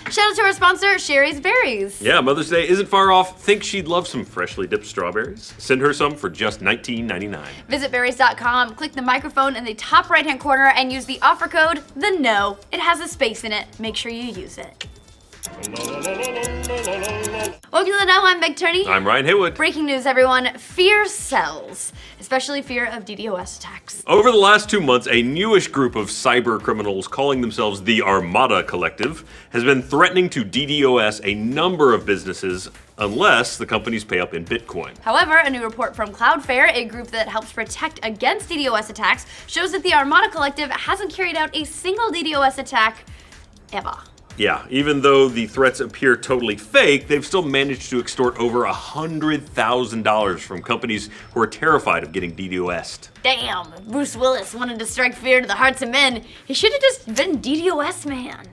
Shout out to our sponsor, Sherry's Berries. Yeah, Mother's Day isn't far off. Think she'd love some freshly dipped strawberries? Send her some for just $19.99. Visit berries.com, click the microphone in the top right-hand corner, and use the offer code, THENO. It has a space in it. Make sure you use it. Welcome to the Know. I'm Big Turney. I'm Ryan Haywood. Breaking news, everyone. Fear sells, especially fear of DDoS attacks. Over the last 2 months, a newish group of cyber criminals calling themselves the Armada Collective has been threatening to DDoS a number of businesses unless the companies pay up in Bitcoin. However, a new report from Cloudflare, a group that helps protect against DDoS attacks, shows that the Armada Collective hasn't carried out a single DDoS attack ever. Yeah, even though the threats appear totally fake, they've still managed to extort over $100,000 from companies who are terrified of getting DDoS'd. Damn, if Bruce Willis wanted to strike fear to the hearts of men, he should have just been DDoS man.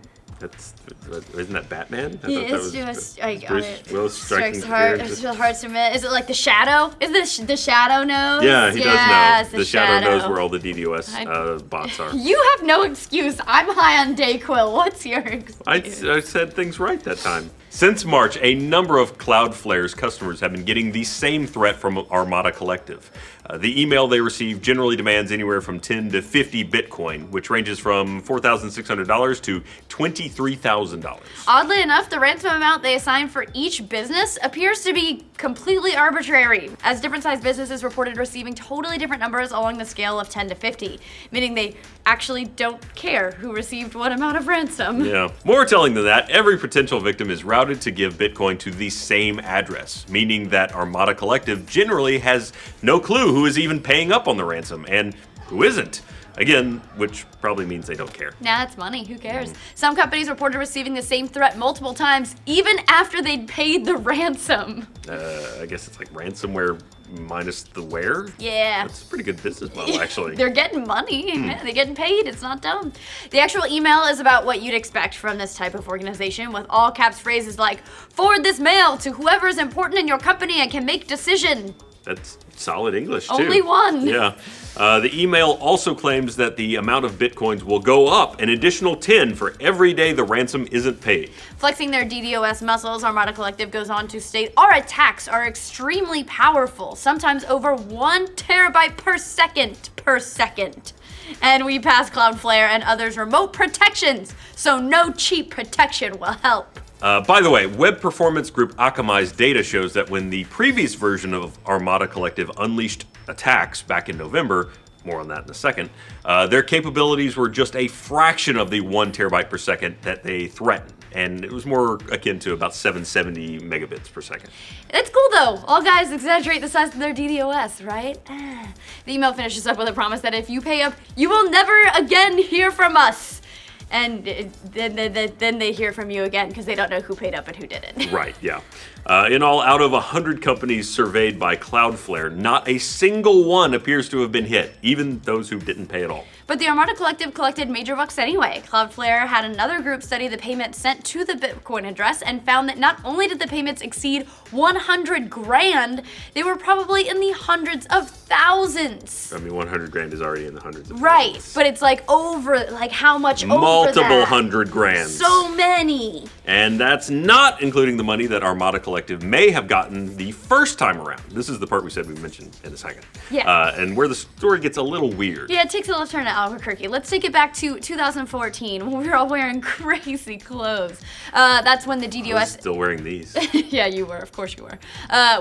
Isn't that Batman? It's just like Bruce Willis striking strikes fear. the hearts of men. Is it like the Shadow? Is the Shadow knows? Yeah, he yes, does know. The Shadow knows where all the DDoS bots are. You have no excuse. I'm high on Dayquil. What's your excuse? I said things right that time. Since March, a number of Cloudflare's customers have been getting the same threat from Armada Collective. The email they receive generally demands anywhere from 10 to 50 Bitcoin, which ranges from $4,600 to $23,000. Oddly enough, the ransom amount they assign for each business appears to be completely arbitrary, as different sized businesses reported receiving totally different numbers along the scale of 10 to 50, meaning they actually don't care who received what amount of ransom. Yeah. More telling than that, every potential victim is routed to give Bitcoin to the same address, meaning that Armada Collective generally has no clue who is even paying up on the ransom and who isn't. Again, which probably means they don't care. Nah, it's money. Who cares? Some companies reported receiving the same threat multiple times, even after they'd paid the ransom. I guess it's like ransomware minus the ware? Yeah. That's a pretty good business model, actually. They're getting money. They're getting paid. It's not dumb. The actual email is about what you'd expect from this type of organization, with all caps phrases like, forward this mail to whoever is important in your company and can make decision. That's solid English, too. Only one. Yeah. The email also claims that the amount of Bitcoins will go up an additional 10 for every day the ransom isn't paid. Flexing their DDoS muscles, Armada Collective goes on to state, our attacks are extremely powerful, sometimes over 1 terabyte per second. And we pass Cloudflare and others remote protections, so no cheap protection will help. By the way, web performance group Akamai's data shows that when the previous version of Armada Collective unleashed attacks back in November, more on that in a second, their capabilities were just a fraction of the 1 terabyte per second that they threatened. And it was more akin to about 770 megabits per second. It's cool though. All guys exaggerate the size of their DDoS, right? The email finishes up with a promise that if you pay up, you will never again hear from us. And then they hear from you again because they don't know who paid up and who didn't. Right, yeah. In all, out of 100 companies surveyed by Cloudflare, not a single one appears to have been hit, even those who didn't pay at all. But the Armada Collective collected major bucks anyway. Cloudflare had another group study the payments sent to the Bitcoin address and found that not only did the payments exceed 100 grand, they were probably in the hundreds of thousands. I mean, 100 grand is already in the hundreds of right, thousands. But it's like over, like how much over Multiple that? 100 grand. So many. And that's not including the money that Armada Collective may have gotten the first time around. This is the part we said we mentioned in a second. Yeah. And where the story gets a little weird. Yeah, it takes a left turn at Albuquerque. Let's take it back to 2014 when we were all wearing crazy clothes. That's when the DDoS... I was still wearing these. Yeah, you were. Of course you were.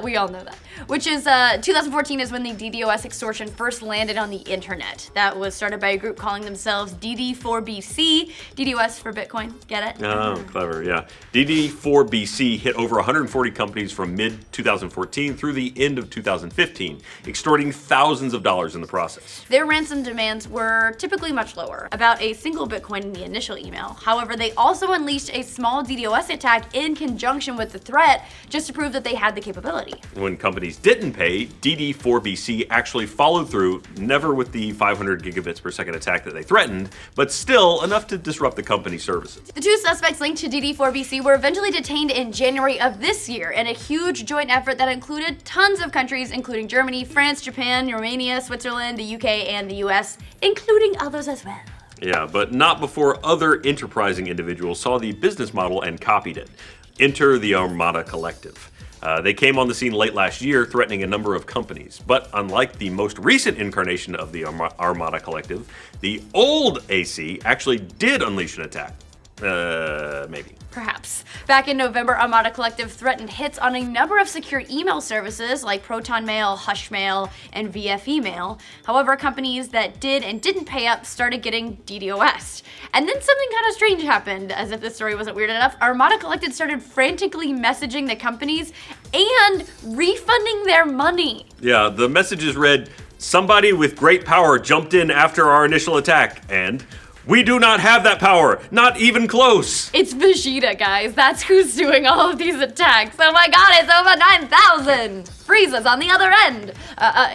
We all know that. Which is, 2014 is when the DDoS extortion first landed on the internet. That was started by a group calling themselves DD4BC. DDoS for Bitcoin. Get it? Oh, clever, yeah. DD4BC hit over 140 companies from mid-2014 through the end of 2015, extorting thousands of dollars in the process. Their ransom demands were typically much lower, about a single Bitcoin in the initial email. However, they also unleashed a small DDoS attack in conjunction with the threat just to prove that they had the capability. When companies didn't pay, DD4BC actually followed through, never with the 500 gigabits per second attack that they threatened, but still enough to disrupt the company's services. The two suspects linked to DD4BC were eventually detained in January of this year in a huge joint effort that included tons of countries, including Germany, France, Japan, Romania, Switzerland, the UK, and the US, including others as well. Yeah, but not before other enterprising individuals saw the business model and copied it. Enter the Armada Collective. They came on the scene late last year, threatening a number of companies. But unlike the most recent incarnation of the Armada Collective, the old AC actually did unleash an attack. Maybe. Perhaps. Back in November, Armada Collective threatened hits on a number of secure email services like Proton Mail, Hush Mail, and VF Email. However, companies that did and didn't pay up started getting DDoS. And then something kind of strange happened, as if this story wasn't weird enough. Armada Collective started frantically messaging the companies and refunding their money. Yeah, the messages read, "Somebody with great power jumped in after our initial attack," and "We do not have that power, not even close." It's Vegeta, guys. That's who's doing all of these attacks. Oh my god, it's over 9,000! Friezas on the other end.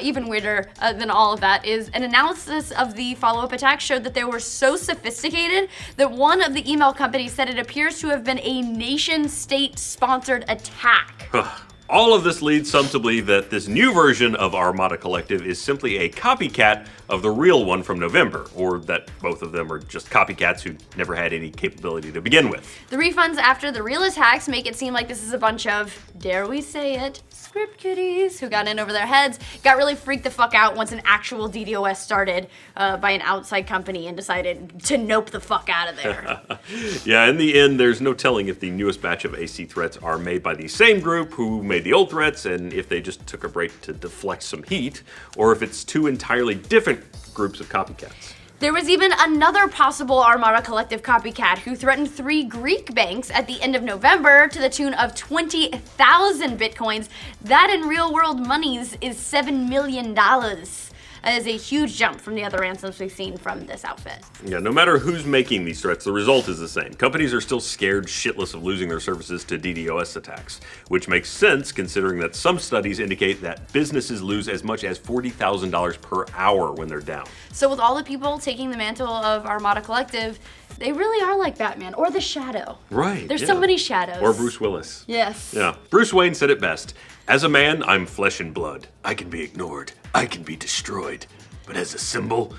Even weirder than all of that is an analysis of the follow-up attack showed that they were so sophisticated that one of the email companies said it appears to have been a nation-state sponsored attack. All of this leads some to believe that this new version of Armada Collective is simply a copycat of the real one from November, or that both of them are just copycats who never had any capability to begin with. The refunds after the real attacks make it seem like this is a bunch of, dare we say it, script kiddies who got in over their heads, got really freaked the fuck out once an actual DDoS started by an outside company and decided to nope the fuck out of there. Yeah, in the end, there's no telling if the newest batch of AC threats are made by the same group who made the old threats, and if they just took a break to deflect some heat, or if it's two entirely different groups of copycats. There was even another possible Armada Collective copycat who threatened 3 Greek banks at the end of November to the tune of 20,000 bitcoins. That in real world monies is $7 million. That is a huge jump from the other ransoms we've seen from this outfit. Yeah, no matter who's making these threats, the result is the same. Companies are still scared shitless of losing their services to DDoS attacks, which makes sense considering that some studies indicate that businesses lose as much as $40,000 per hour when they're down. So with all the people taking the mantle of Armada Collective, they really are like Batman, or the Shadow. Right. There's so many shadows. Or Bruce Willis. Yes. Yeah. Bruce Wayne said it best. "As a man, I'm flesh and blood. I can be ignored. I can be destroyed. But as a symbol,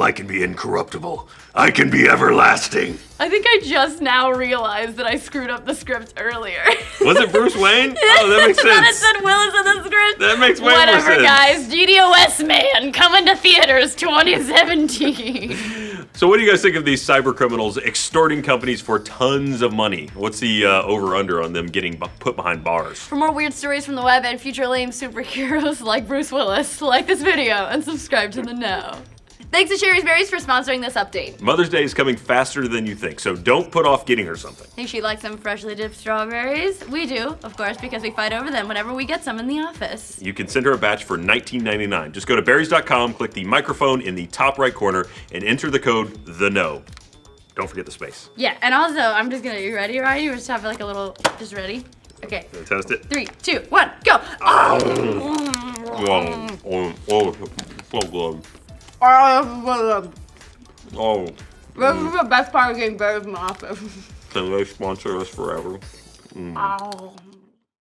I can be incorruptible. I can be everlasting." I think I just now realized that I screwed up the script earlier. Was it Bruce Wayne? Oh, that makes sense. That it said Willis in the script. That makes way more Whatever, sense. guys. DDoS Man coming to theaters 2017. So what do you guys think of these cyber criminals extorting companies for tons of money? What's the over-under on them getting put behind bars? For more weird stories from the web and future lame superheroes like Bruce Willis, like this video and subscribe to The Know. Thanks to Sherry's Berries for sponsoring this update. Mother's Day is coming faster than you think, so don't put off getting her something. Think she'd like some freshly dipped strawberries? We do, of course, because we fight over them whenever we get some in the office. You can send her a batch for $19.99. Just go to berries.com, click the microphone in the top right corner, and enter the code THEKNOW. Don't forget the space. Yeah, and also, I'm just gonna, you ready, Ryan? You just have like a little, just ready? Okay. Test it. 3, 2, 1, go! Oh, so good. Oh, This is the best part of getting berries in the office. can they sponsor us forever? Oh.